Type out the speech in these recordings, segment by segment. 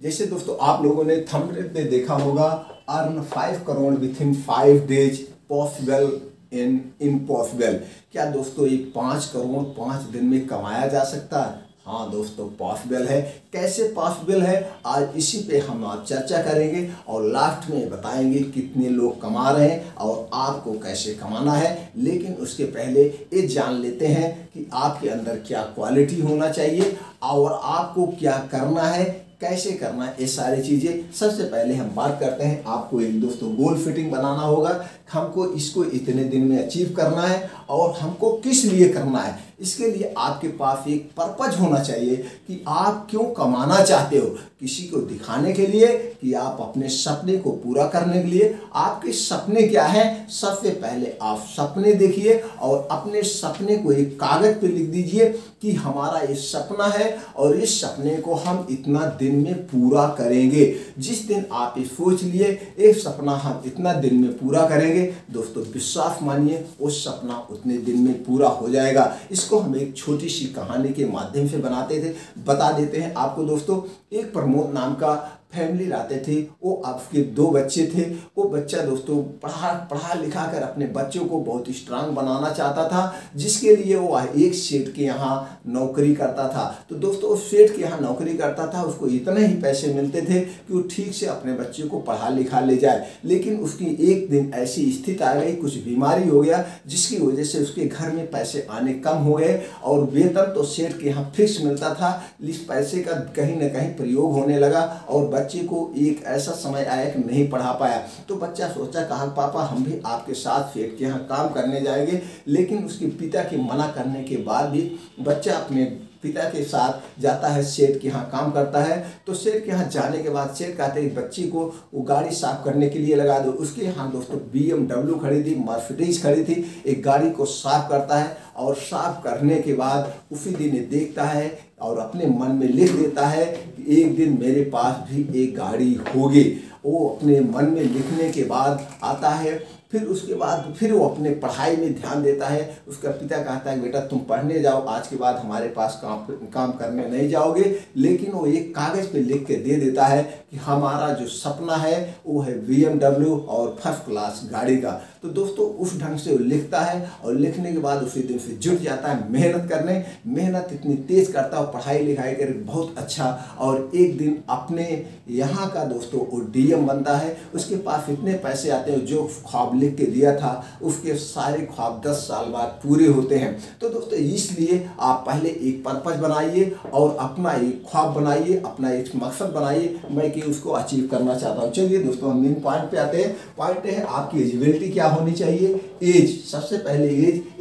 जैसे दोस्तों आप लोगों ने थंबनेल पे देखा होगा, earn 5 crore with in 5 days, possible in impossible. क्या दोस्तों ये 5 करोड़ 5 दिन में कमाया जा सकता है? हाँ दोस्तों, पॉसिबल है। कैसे पॉसिबल है, आज इसी पे हम आज चर्चा करेंगे और लास्ट में बताएंगे कितने लोग कमा रहे हैं और आपको कैसे कमाना है। लेकिन उसके पहले ये जान लेते हैं कि आपके अंदर क्या क्वालिटी होना चाहिए और आपको क्या करना है, कैसे करना है, ये सारी चीज़ें। सबसे पहले हम बात करते हैं, आपको एक दोस्तों गोल फिटिंग बनाना होगा। हमको इसको इतने दिन में अचीव करना है और हमको किस लिए करना है। इसके लिए आपके पास एक पर्पज होना चाहिए कि आप क्यों कमाना चाहते हो। किसी को दिखाने के लिए कि आप अपने सपने को पूरा करने के लिए। आपके सपने क्या हैं? सबसे पहले आप सपने देखिए और अपने सपने को एक कागज पे लिख दीजिए कि हमारा ये सपना है और इस सपने को हम इतना दिन में पूरा करेंगे। जिस दिन आप ये सोच लिए एक सपना हम इतना दिन में पूरा करेंगे, दोस्तों विश्वास मानिए उस सपना उतने दिन में पूरा हो जाएगा। इसको हम एक छोटी सी कहानी के माध्यम से बता देते हैं आपको दोस्तों। एक प्रमोद नाम का फैमिली रहते थे, वो आपके 2 बच्चे थे। वो बच्चा दोस्तों पढ़ा लिखा कर अपने बच्चों को बहुत स्ट्रांग बनाना चाहता था, जिसके लिए वो एक सेठ के यहाँ नौकरी करता था। तो दोस्तों उस सेठ के यहाँ नौकरी करता था, उसको इतने ही पैसे मिलते थे कि वो ठीक से अपने बच्चे को पढ़ा लिखा ले जाए। लेकिन उसकी एक दिन ऐसी स्थिति आ गई, कुछ बीमारी हो गया, जिसकी वजह से उसके घर में पैसे आने कम हो गए और वेतन तो सेठ के यहाँ फिक्स मिलता था। इस पैसे का कहीं ना कहीं प्रयोग होने लगा और बच्चे को एक ऐसा समय आया कि नहीं पढ़ा पाया। तो बच्चा सोचा, कहा पापा हम भी आपके साथ सेठ के यहाँ काम करने जाएंगे। लेकिन उसके पिता के मना करने के बाद भी बच्चा अपने पिता के साथ जाता है, सेठ के यहाँ काम करता है। तो सेठ के यहाँ जाने के बाद सेठ कहते हैं बच्ची को वो गाड़ी साफ करने के लिए लगा दो। उसके यहाँ दोस्तों BMW खड़ी थी, मर्सिडीज खड़ी थी। एक गाड़ी को साफ करता है और साफ करने के बाद उसी दिन देखता है और अपने मन में लिख देता है कि एक दिन मेरे पास भी एक गाड़ी होगी। वो अपने मन में लिखने के बाद आता है, फिर उसके बाद फिर वो अपने पढ़ाई में ध्यान देता है। उसका पिता कहता है बेटा तुम पढ़ने जाओ, आज के बाद हमारे पास काम करने नहीं जाओगे। लेकिन वो एक कागज़ पे लिख के दे देता है कि हमारा जो सपना है वो है BMW और फर्स्ट क्लास गाड़ी का। तो दोस्तों उस ढंग से वो लिखता है और लिखने के बाद उसी दिन से जुट जाता है मेहनत करने। मेहनत इतनी तेज़ करता है, पढ़ाई लिखाई कर बहुत अच्छा, और एक दिन अपने यहाँ का दोस्तों वो DM बनता है। उसके पास इतने पैसे आते हैं, जो ख्वाब लिख के दिया था उसके सारे ख्वाब 10 साल बाद पूरे होते हैं। तो दोस्तों इसलिए आप पहले एक पर्पज बनाइए और अपना एक ख्वाब बनाइए, अपना एक मकसद बनाइए, मैं कि उसको अचीव करना चाहता हूँ। चलिए दोस्तों हम मेन पॉइंट पे आते हैं। पॉइंट है आपकी एजिबिलिटी क्या होनी चाहिए। एज, सबसे पहले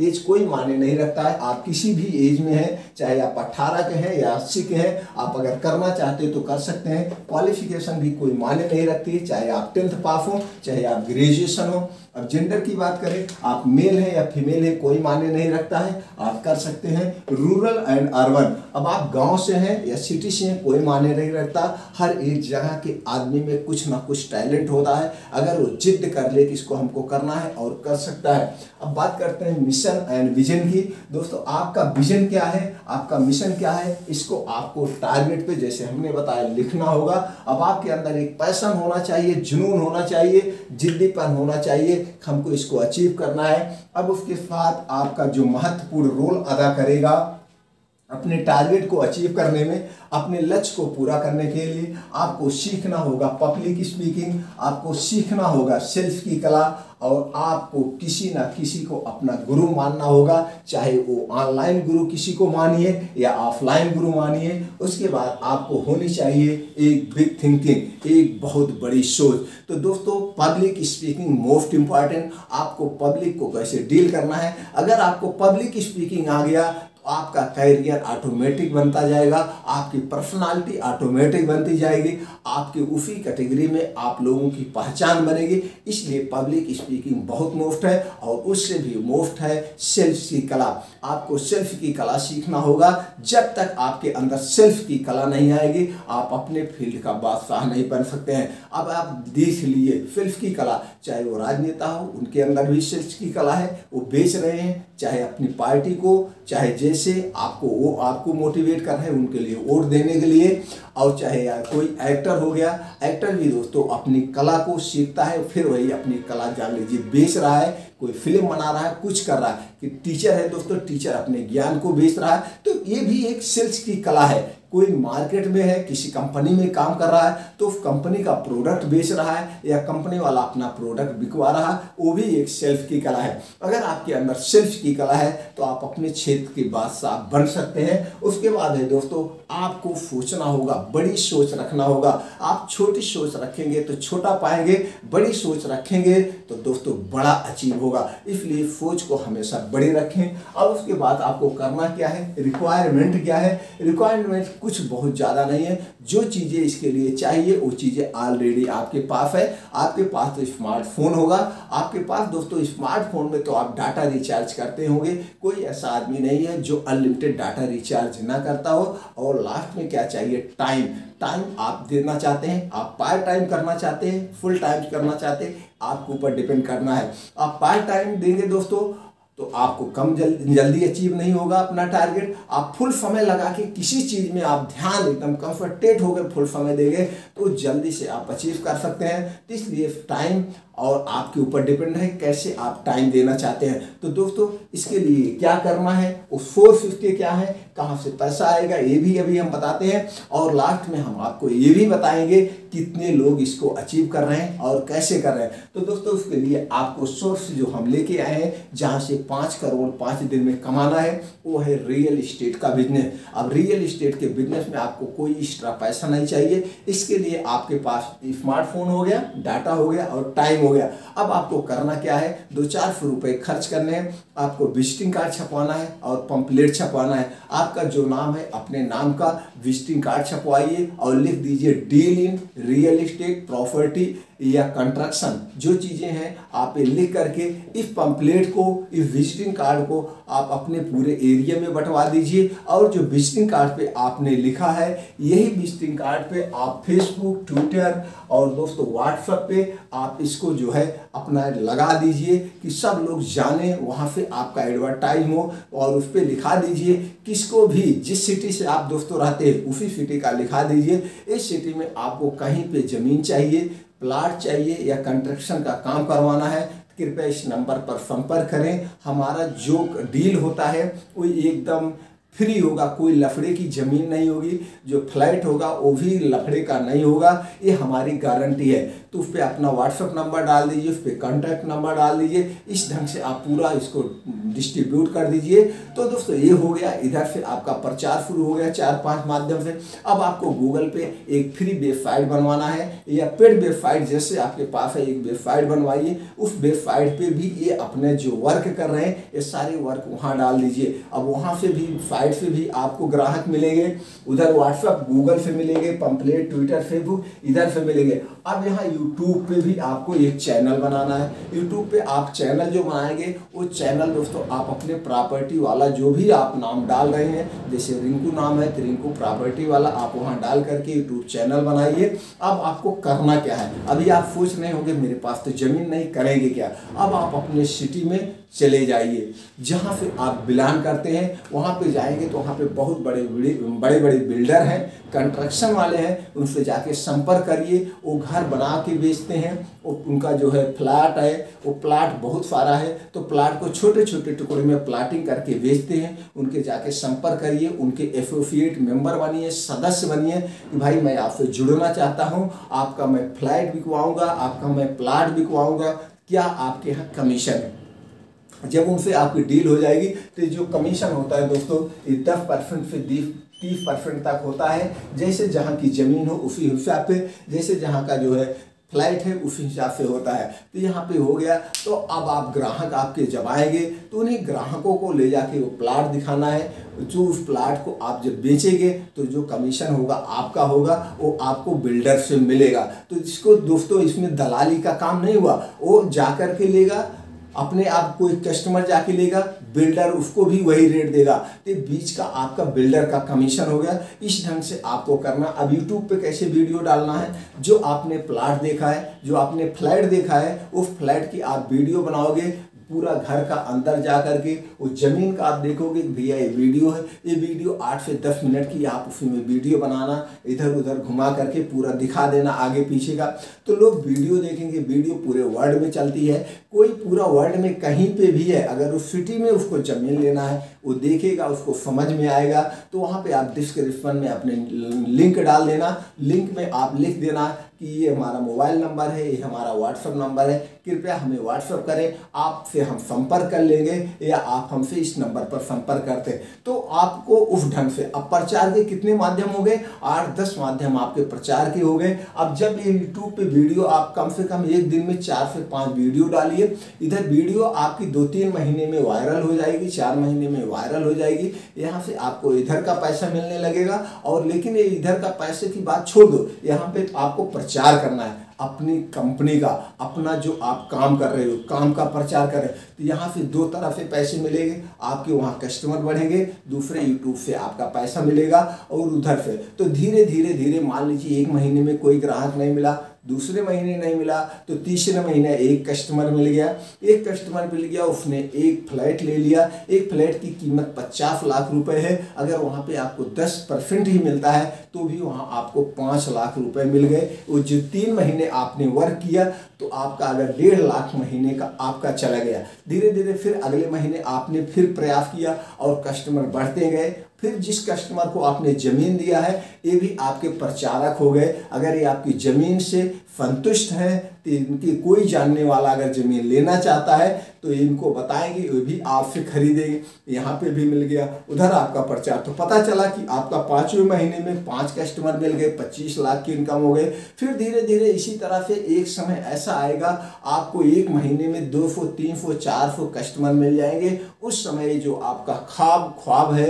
एज कोई मायने नहीं रखता है। आप किसी भी एज में हैं, चाहे आप 18 के हैं या 80 के हैं, आप अगर करना चाहते हो तो कर सकते हैं। क्वालिफिकेशन भी कोई मायने नहीं रखती है, चाहे आप 10th पास हो, चाहे आप ग्रेजुएशन हो। अब जेंडर की बात करें, आप मेल हैं या फीमेल है कोई मायने नहीं रखता है, आप कर सकते हैं। रूरल एंड अर्बन, अब आप गांव से हैं या सिटी से हैं कोई मायने नहीं रखता। हर एक जगह के आदमी में कुछ ना कुछ टैलेंट होता है, अगर वो जिद कर ले कि इसको हमको करना है और कर सकता है। अब बात करते हैं मिशन एंड विजन की। दोस्तों आपका विजन क्या है, आपका मिशन क्या है, इसको आपको टारगेट पे जैसे हमने बताया लिखना होगा। अब आपके अंदर एक पैशन होना चाहिए, जुनून होना चाहिए, जिद्दीपन होना चाहिए, हमको इसको अचीव करना है। अब उसके साथ आपका जो महत्वपूर्ण रोल अदा करेगा अपने टारगेट को अचीव करने में, अपने लक्ष्य को पूरा करने के लिए आपको सीखना होगा पब्लिक स्पीकिंग, आपको सीखना होगा सेल्फ की कला, और आपको किसी ना किसी को अपना गुरु मानना होगा, चाहे वो ऑनलाइन गुरु किसी को मानिए या ऑफलाइन गुरु मानिए। उसके बाद आपको होनी चाहिए एक बिग थिंकिंग, एक बहुत बड़ी सोच। तो दोस्तों पब्लिक स्पीकिंग मोस्ट इम्पॉर्टेंट, आपको पब्लिक को कैसे डील करना है। अगर आपको पब्लिक स्पीकिंग आ गया तो आपका कैरियर ऑटोमेटिक बनता जाएगा, आपकी पर्सनालिटी ऑटोमेटिक बनती जाएगी, आपकी उसी कैटेगरी में आप लोगों की पहचान बनेगी। इसलिए पब्लिक स्पीकिंग बहुत मोस्ट है और उससे भी मोस्ट है सेल्फ की कला। आपको सेल्फ की कला सीखना होगा। जब तक आपके अंदर सेल्फ की कला नहीं आएगी आप अपने फील्ड का बादशाह नहीं बन सकते हैं। अब आप देख लीजिए सेल्फ की कला, चाहे वो राजनेता हो उनके अंदर भी सेल्फ की कला है, वो बेच रहे हैं, चाहे अपनी पार्टी को, चाहे जैसे आपको मोटिवेट कर रहे हैं उनके लिए वोट देने के लिए, और चाहे कोई एक्टर हो गया, एक्टर भी दोस्तों अपनी कला को सीखता है, फिर वही अपनी कला जान लीजिए बेच रहा है, कोई फिल्म बना रहा है, कुछ कर रहा है। कि टीचर है दोस्तों, टीचर अपने ज्ञान को बेच रहा है, तो ये भी एक सेल्स की कला है। कोई मार्केट में है, किसी कंपनी में काम कर रहा है तो उस कंपनी का प्रोडक्ट बेच रहा है या कंपनी वाला अपना प्रोडक्ट बिकवा रहा है, वो भी एक सेल्फ की कला है। अगर आपके अंदर सेल्फ की कला है तो आप अपने क्षेत्र के बादशाह बन सकते हैं। उसके बाद है दोस्तों आपको सोचना होगा, बड़ी सोच रखना होगा। आप छोटी सोच रखेंगे तो छोटा पाएंगे, बड़ी सोच रखेंगे तो दोस्तों बड़ा अचीव होगा। इसलिए सोच को हमेशा बड़ी रखें। और उसके बाद आपको करना क्या है, रिक्वायरमेंट क्या है। रिक्वायरमेंट कुछ बहुत ज़्यादा नहीं है, जो चीज़ें इसके लिए चाहिए वो चीज़ें ऑलरेडी आपके पास है। आपके पास तो स्मार्टफोन होगा, आपके पास दोस्तों स्मार्टफोन में तो आप डाटा रिचार्ज करते होंगे। कोई ऐसा आदमी नहीं है जो अनलिमिटेड डाटा रिचार्ज ना करता हो। और लास्ट में क्या चाहिए, टाइम। टाइम आप देना चाहते हैं, आप पार्ट टाइम करना चाहते हैं, फुल टाइम करना चाहते हैं, आपके ऊपर डिपेंड करना है। आप पार्ट टाइम देंगे दोस्तों तो आपको कम जल्दी अचीव नहीं होगा अपना टारगेट। आप फुल समय लगा के किसी चीज़ में आप ध्यान एकदम कंसंट्रेट होकर फुल समय देंगे तो जल्दी से आप अचीव कर सकते हैं। तो इसलिए टाइम और आपके ऊपर डिपेंड है कैसे आप टाइम देना चाहते हैं। तो दोस्तों इसके लिए क्या करना है, उस सोर्स उसके क्या है, कहाँ से पैसा आएगा, ये भी अभी हम बताते हैं। और लास्ट में हम आपको ये भी बताएंगे कितने लोग इसको अचीव कर रहे हैं और कैसे कर रहे हैं। तो दोस्तों उसके लिए आपको सोर्स जो हम लेके आए हैं जहाँ से 5 करोड़ 5 दिन में कमाना है वो है रियल इस्टेट का बिजनेस। अब रियल इस्टेट के बिजनेस में आपको कोई एक्स्ट्रा पैसा नहीं चाहिए। इसके लिए आपके पास स्मार्टफोन हो गया, डाटा हो गया और टाइम हो गया। अब आपको करना क्या है, 2-4 रुपए खर्च करने हैं। आपको विजिटिंग कार्ड छपवाना है और पंपलेट छपवाना है। आपका जो नाम है अपने नाम का विजिटिंग कार्ड छपवाइए और लिख दीजिए deal in real estate property या कंस्ट्रक्शन। जो चीज़ें हैं आप ये लिख करके इस पंपलेट को, इस विजिटिंग कार्ड को आप अपने पूरे एरिया में बंटवा दीजिए। और जो विजिटिंग कार्ड पे आपने लिखा है यही विजिटिंग कार्ड पे आप फेसबुक, ट्विटर और दोस्तों व्हाट्सएप पे आप इसको जो है अपना लगा दीजिए कि सब लोग जाने, वहाँ से आपका एडवर्टाइज हो। और उस पर लिखा दीजिए किसको भी, जिस सिटी से आप दोस्तों रहते हैं उसी सिटी का लिखा दीजिए। इस सिटी में आपको कहीं पे ज़मीन चाहिए, प्लाट चाहिए या कंस्ट्रक्शन का काम करवाना है, कृपया इस नंबर पर संपर्क करें। हमारा जो डील होता है वो एकदम फ्री होगा, कोई लफड़े की ज़मीन नहीं होगी। जो फ्लैट होगा वो भी लफड़े का नहीं होगा, ये हमारी गारंटी है। तो उस पर अपना व्हाट्सएप नंबर डाल दीजिए, उस पर कॉन्टैक्ट नंबर डाल दीजिए। इस ढंग से आप पूरा इसको डिस्ट्रीब्यूट कर दीजिए। तो दोस्तों ये हो गया, इधर से आपका प्रचार शुरू हो गया 4-5 माध्यम से। अब आपको गूगल पे एक फ्री वेबसाइट बनवाना है या पेड वेबसाइट, जैसे आपके पास है एक वेबसाइट बनवाइए। उस वेबसाइट पे भी ये अपने जो वर्क कर रहे हैं ये सारे वर्क वहाँ डाल दीजिए। अब वहाँ से भी साइट से भी आपको ग्राहक मिलेंगे, उधर व्हाट्सएप गूगल से मिलेंगे, पंपलेट ट्विटर फेसबुक इधर से मिलेंगे। अब यहाँ यूट्यूब पे भी आपको एक चैनल बनाना है। यूट्यूब पे आप चैनल जो बनाएंगे वो चैनल दोस्तों आप अपने प्रॉपर्टी वाला जो भी आप नाम डाल रहे हैं, जैसे रिंकू नाम है तो रिंकू प्रॉपर्टी वाला आप वहाँ डाल करके यूट्यूब चैनल बनाइए। अब आपको करना क्या है, अभी आप सोच रहे होंगे मेरे पास तो ज़मीन नहीं, करेंगे क्या। अब आप अपने सिटी में चले जाइए, जहाँ से आप बिलोंग करते हैं वहाँ पे जाएंगे तो वहाँ पे बहुत बड़े बड़े बिल्डर हैं, कंस्ट्रक्शन वाले हैं, उनसे जाके संपर्क करिए। वो घर बना के बेचते हैं, उनका जो है फ्लैट है वो प्लाट बहुत सारा है तो प्लाट को छोटे छोटे टुकड़े में प्लाटिंग करके बेचते हैं। उनके जाके संपर्क करिए, उनके एसोसिएट मेंबर बनिए, सदस्य बनिए कि भाई मैं आपसे जुड़ना चाहता हूँ, आपका मैं फ्लैट बिकवाऊँगा, आपका मैं प्लाट बिकवाऊँगा, क्या आपके यहाँ कमीशन है। जब उनसे आपकी डील हो जाएगी तो जो कमीशन होता है दोस्तों ये 10% से 30% तक होता है। जैसे जहाँ की ज़मीन हो उसी हिसाब पे, जैसे जहाँ का जो है फ्लाइट है उस हिसाब से होता है। तो यहाँ पे हो गया। तो अब आप ग्राहक आपके जब आएंगे तो उन्हीं ग्राहकों को ले जाके वो प्लाट दिखाना है। जो उस प्लाट को आप जब बेचेंगे तो जो कमीशन होगा आपका होगा, वो आपको बिल्डर से मिलेगा। तो इसको दोस्तों इसमें दलाली का काम नहीं हुआ, वो जा कर के लेगा अपने आप कोई कस्टमर जाके लेगा, बिल्डर उसको भी वही रेट देगा, तो बीच का आपका बिल्डर का कमीशन हो गया। इस ढंग से आपको करना। अब यूट्यूब पे कैसे वीडियो डालना है, जो आपने प्लाट देखा है, जो आपने फ्लैट देखा है, उस फ्लैट की आप वीडियो बनाओगे, पूरा घर का अंदर जा करके उस जमीन का आप देखोगे भैया ये वीडियो है, ये वीडियो 8 से 10 मिनट की आप उसमें वीडियो बनाना, इधर उधर घुमा करके पूरा दिखा देना आगे पीछे का, तो लोग वीडियो देखेंगे। वीडियो पूरे वर्ल्ड में चलती है, कोई पूरा वर्ल्ड में कहीं पे भी है, अगर उस सिटी में उसको ज़मीन लेना है वो देखेगा, उसको समझ में आएगा, तो वहाँ पे आप डिस्क्रिप्शन में अपने लिंक डाल देना। लिंक में आप लिख देना कि ये हमारा मोबाइल नंबर है, ये हमारा व्हाट्सएप नंबर है, कृपया हमें व्हाट्सएप करें, आपसे हम संपर्क कर लेंगे या आप हमसे इस नंबर पर संपर्क करते हैं। तो आपको उस ढंग से अब प्रचार के कितने माध्यम हो गए, 8-10 माध्यम आपके प्रचार के हो गए। अब जब ये यूट्यूब पे वीडियो आप कम से कम एक दिन में 4 से 5 वीडियो डालिए, इधर वीडियो आपकी 2-3 महीने में वायरल हो जाएगी, 4 महीने में वायरल हो जाएगी। यहाँ से आपको इधर का पैसा मिलने लगेगा। और लेकिन ये इधर का पैसे की बात छोड़ दो, यहाँ पे आपको प्रचार करना है अपनी कंपनी का, अपना जो आप काम कर रहे हो काम का प्रचार करें, तो यहाँ से 2 तरह से पैसे मिलेंगे। आपके वहाँ कस्टमर बढ़ेंगे, दूसरे यूट्यूब से आपका पैसा मिलेगा, और उधर से तो धीरे धीरे धीरे मान लीजिए 1 महीने में कोई ग्राहक नहीं मिला, दूसरे महीने नहीं मिला, तो तीसरे महीने एक कस्टमर मिल गया। एक कस्टमर मिल गया, उसने एक फ्लैट ले लिया। एक फ्लैट की कीमत 50 लाख रुपए है, अगर वहाँ पे आपको 10% ही मिलता है तो भी वहाँ आपको 5 लाख रुपए मिल गए। वो जो 3 महीने आपने वर्क किया तो आपका अगर 1.5 लाख महीने का आपका चला गया। धीरे धीरे फिर अगले महीने आपने फिर प्रयास किया और कस्टमर बढ़ते गए। फिर जिस कस्टमर को आपने ज़मीन दिया है ये भी आपके प्रचारक हो गए। अगर ये आपकी ज़मीन से संतुष्ट हैं तो इनकी कोई जानने वाला अगर ज़मीन लेना चाहता है तो इनको बताएंगे, वो भी आपसे खरीदेंगे। यहाँ पे भी मिल गया, उधर आपका प्रचार, तो पता चला कि आपका 5वें महीने में 5 कस्टमर मिल गए, 25 लाख की इनकम हो गए। फिर धीरे धीरे इसी तरह से एक समय ऐसा आएगा आपको 1 महीने में 200, 300, 400 कस्टमर मिल जाएंगे। उस समय जो आपका ख्वाब है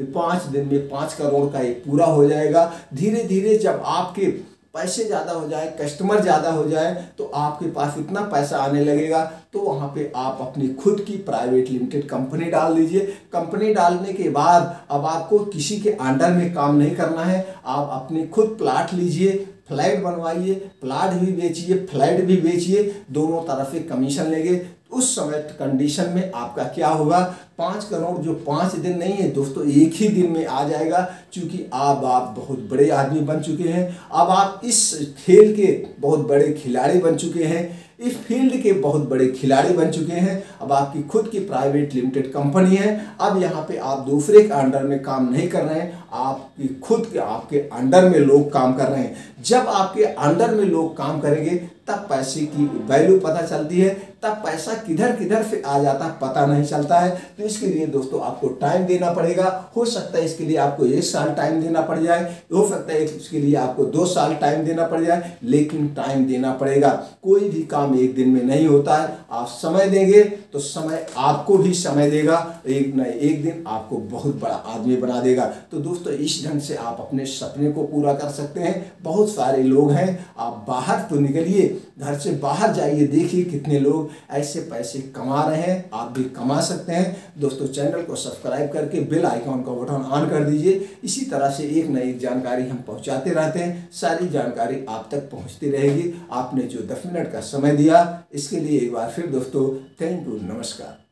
5 दिन में 5 करोड़ का ये पूरा हो जाएगा। धीरे धीरे जब आपके पैसे ज़्यादा हो जाए, कस्टमर ज़्यादा हो जाए, तो आपके पास इतना पैसा आने लगेगा, तो वहाँ पे आप अपनी खुद की प्राइवेट लिमिटेड कंपनी डाल दीजिए। कंपनी डालने के बाद अब आपको किसी के अंडर में काम नहीं करना है, आप अपने खुद प्लाट लीजिए, फ्लैट बनवाइए, प्लाट भी बेचिए, फ्लैट भी बेचिए, दोनों तरफ से कमीशन लेंगे। उस समय कंडीशन में आपका क्या होगा, 5 करोड़ जो 5 दिन नहीं है दोस्तों, एक ही दिन में आ जाएगा, क्योंकि अब आप बहुत बड़े आदमी बन चुके हैं। अब आप इस खेल के बहुत बड़े खिलाड़ी बन चुके हैं, इस फील्ड के बहुत बड़े खिलाड़ी बन चुके हैं। अब आपकी खुद की प्राइवेट लिमिटेड कंपनी है। अब यहाँ पे आप दूसरे के अंडर में काम नहीं कर रहे हैं, आपकी खुद के आपके अंडर में लोग काम कर रहे हैं। जब आपके अंडर में लोग काम करेंगे तब पैसे की वैल्यू पता चलती है, तब पैसा किधर किधर से आ जाता है पता नहीं चलता है। तो इसके लिए दोस्तों आपको टाइम देना पड़ेगा। हो सकता है इसके लिए आपको 1 साल टाइम देना पड़ जाए, हो सकता है इसके लिए आपको 2 साल टाइम देना पड़ जाए, लेकिन टाइम देना पड़ेगा। कोई भी काम एक दिन में नहीं होता है। आप समय देंगे तो समय आपको भी समय देगा, एक न एक दिन आपको बहुत बड़ा आदमी बना देगा। तो दोस्तों इस ढंग से आप अपने सपने को पूरा कर सकते हैं। बहुत सारे लोग हैं, आप बाहर तो निकलिए, घर से बाहर जाइए, देखिए कितने लोग ऐसे पैसे कमा रहे हैं, आप भी कमा सकते हैं। दोस्तों चैनल को सब्सक्राइब करके बेल आइकॉन का बटन ऑन कर दीजिए। इसी तरह से एक नई जानकारी हम पहुंचाते रहते हैं, सारी जानकारी आप तक पहुंचती रहेगी। आपने जो 10 मिनट का समय दिया इसके लिए एक बार फिर दोस्तों थैंक यू, नमस्कार।